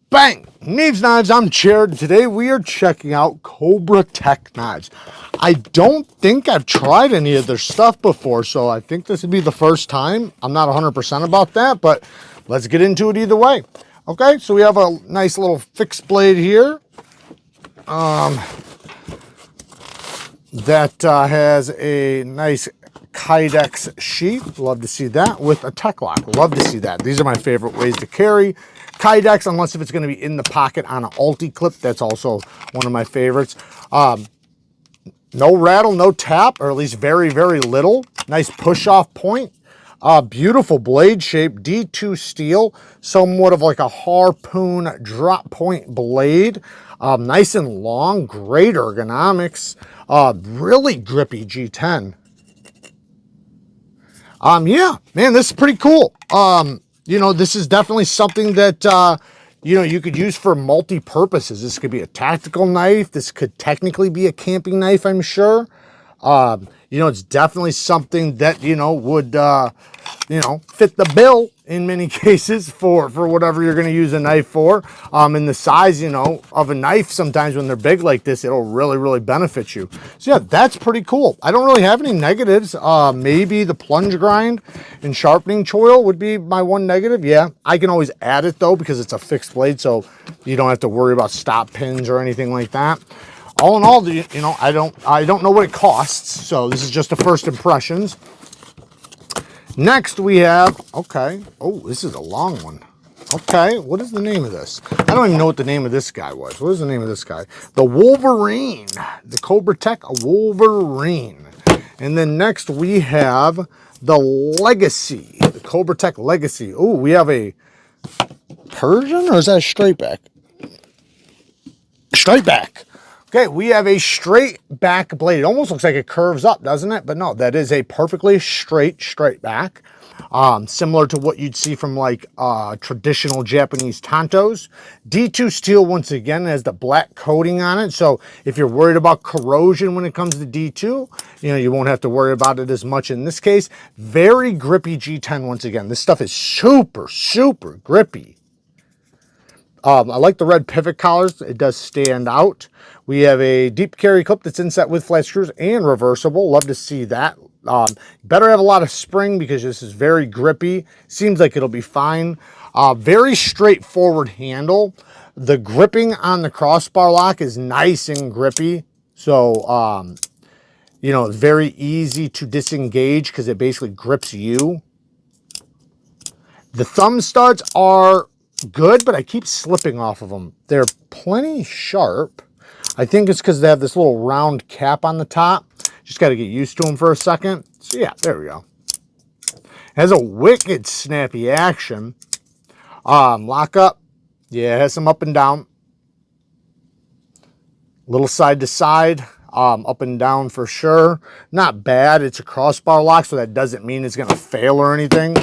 Bang! Neeves Knives, I'm Jared. Today we are checking out Cobratec knives. I don't think I've tried any of their stuff before, so I think this would be the first time. I'm not 100% about that, but let's get into it either way. Okay, so we have a nice little fixed blade here. That has a nice Kydex sheath. Love to see that with a tech lock. Love to see that. These are my favorite ways to carry Kydex, unless if it's going to be in the pocket on an ulti clip. That's also one of my favorites. No rattle, no tap, or at least very, very little. Nice push-off point. Beautiful blade shape, D2 steel, somewhat of like a harpoon drop point blade. Nice and long, great ergonomics. Really grippy G10. Yeah, man, this is pretty cool. You know, this is definitely something that, you know, you could use for multi-purposes. This could be a tactical knife. This could technically be a camping knife, I'm sure. You know, it's definitely something that, you know, would, you know, fit the bill in many cases for whatever you're going to use a knife for. And the size, you know, of a knife, sometimes when they're big like this, it'll really, really benefit you. So yeah, that's pretty cool. I don't really have any negatives. Maybe the plunge grind and sharpening choil would be my one negative. Yeah, I can always add it though, because it's a fixed blade, so you don't have to worry about stop pins or anything like that. All in all, you know, I don't know what it costs, so this is just the first impressions. Next we have, okay, oh, this is a long one. Okay, what is the name of this? I don't even know what the name of this guy was. What is the name of this guy? The Wolverine, the Cobratec Wolverine. And then next we have the Legacy, the Cobratec Legacy. Oh, we have a Persian, or is that a straight back? Straight back. Okay, we have a straight back blade. It almost looks like it curves up, doesn't it? But no, that is a perfectly straight back. Similar to what you'd see from like traditional Japanese tantos. D2 steel, once again, has the black coating on it. So if you're worried about corrosion when it comes to D2, you know, you won't have to worry about it as much in this case. Very grippy G10 once again. This stuff is super, super grippy. I like the red pivot collars. It does stand out. We have a deep carry clip that's inset with flat screws and reversible. Love to see that. Better have a lot of spring because this is very grippy. Seems like it'll be fine. Very straightforward handle. The gripping on the crossbar lock is nice and grippy. So, you know, it's very easy to disengage because it basically grips you. The thumb studs are good, but I keep slipping off of them. They're plenty sharp. I think it's because they have this little round cap on the top. Just got to get used to them for a second. So yeah, there we go. Has a wicked snappy action. Lock up. Yeah, it has some up and down. Little side to side. Up and down for sure. Not bad. It's a crossbar lock, so that doesn't mean it's going to fail or anything.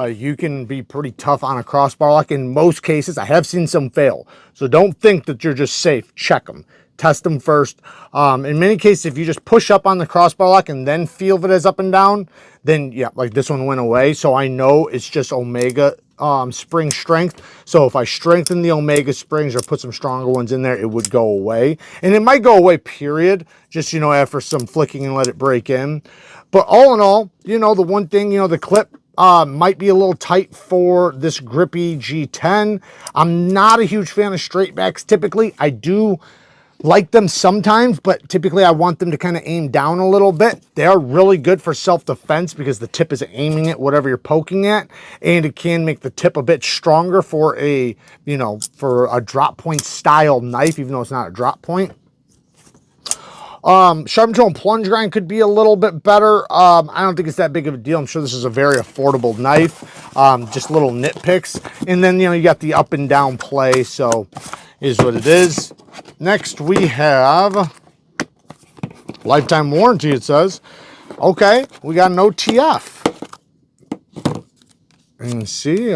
You can be pretty tough on a crossbar lock. In most cases, I have seen some fail. So don't think that you're just safe. Check them. Test them first. In many cases, if you just push up on the crossbar lock and then feel if it is up and down, then yeah, like this one went away. So I know it's just Omega spring strength. So if I strengthen the Omega springs or put some stronger ones in there, it would go away. And it might go away, period. Just, you know, after some flicking and let it break in. But all in all, you know, the one thing, you know, the clip might be a little tight for this grippy G10. I'm not a huge fan of straight backs typically. I do like them sometimes, but typically I want them to kind of aim down a little bit. They are really good for self-defense because the tip is aiming at whatever you're poking at, and it can make the tip a bit stronger for a, you know, for a drop point style knife, even though it's not a drop point. Sharpen tool and plunge grind could be a little bit better. I don't think it's that big of a deal. I'm sure this is a very affordable knife. Just little nitpicks. And then, you know, you got the up and down play, so is what it is. Next we have lifetime warranty, it says. Okay, we got an OTF. And see,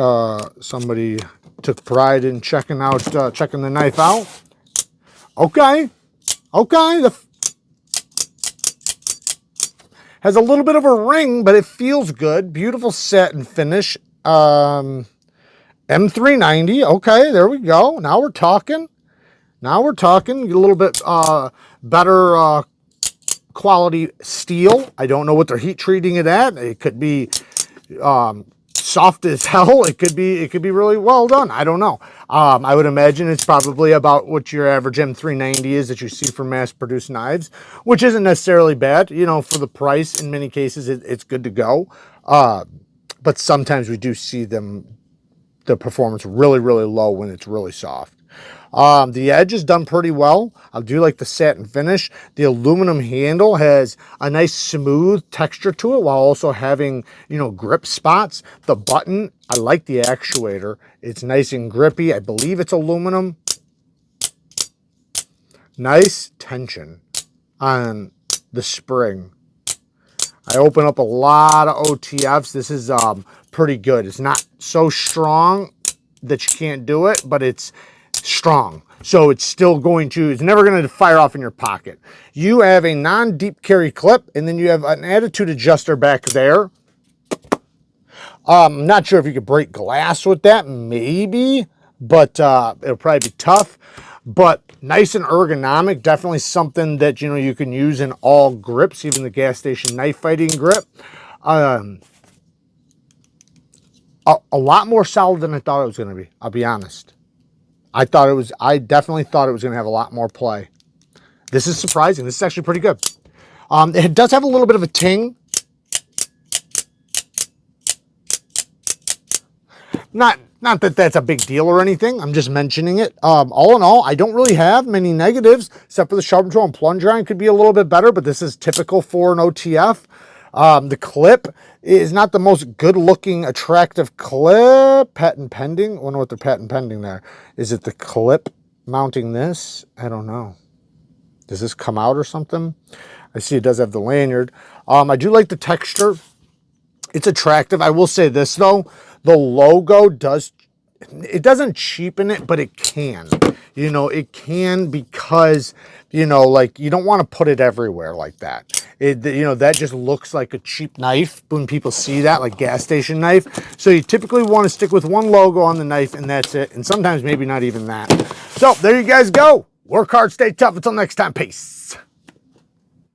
somebody took pride in checking the knife out. Okay, has a little bit of a ring, but it feels good. Beautiful set and finish. M390. Okay, there we go. Now we're talking. Now we're talking. Get a little bit better quality steel. I don't know what they're heat treating it at. It could be soft as hell. It could be really well done. I don't know. I would imagine it's probably about what your average M390 is that you see from mass-produced knives, which isn't necessarily bad. You know, for the price, in many cases, it's good to go. But sometimes we do see the performance really, really low when it's really soft. The edge is done pretty well. I do like the satin finish. The aluminum handle has a nice smooth texture to it while also having, you know, grip spots. The button, I like the actuator. It's nice and grippy. I believe it's aluminum. Nice tension on the spring. I open up a lot of OTFs. This is pretty good. It's not so strong that you can't do it, but it's strong. So it's still going to, it's never going to fire off in your pocket. You have a non-deep carry clip, and then you have an attitude adjuster back there. I'm not sure if you could break glass with that, maybe, but it'll probably be tough. But nice and ergonomic, definitely something that, you know, you can use in all grips, even the gas station knife fighting grip. A lot more solid than I thought it was going to be, I'll be honest. I definitely thought it was going to have a lot more play. This is surprising. This is actually pretty good. It does have a little bit of a ting. Not that that's a big deal or anything. I'm just mentioning it. All in all, I don't really have many negatives, except for the sharp control and plunger iron could be a little bit better, but this is typical for an OTF. The clip is not the most good-looking, attractive clip. Patent pending. I wonder what they're patent pending there. Is it the clip mounting this? I don't know. Does this come out or something? I see it does have the lanyard. I do like the texture. It's attractive. I will say this, though. The logo doesn't cheapen it, but it can. You know, it can because, you know, like, you don't want to put it everywhere like that. You know, that just looks like a cheap knife when people see that, like gas station knife. So you typically want to stick with one logo on the knife, and that's it. And sometimes maybe not even that. So there you guys go. Work hard, stay tough. Until next time, peace.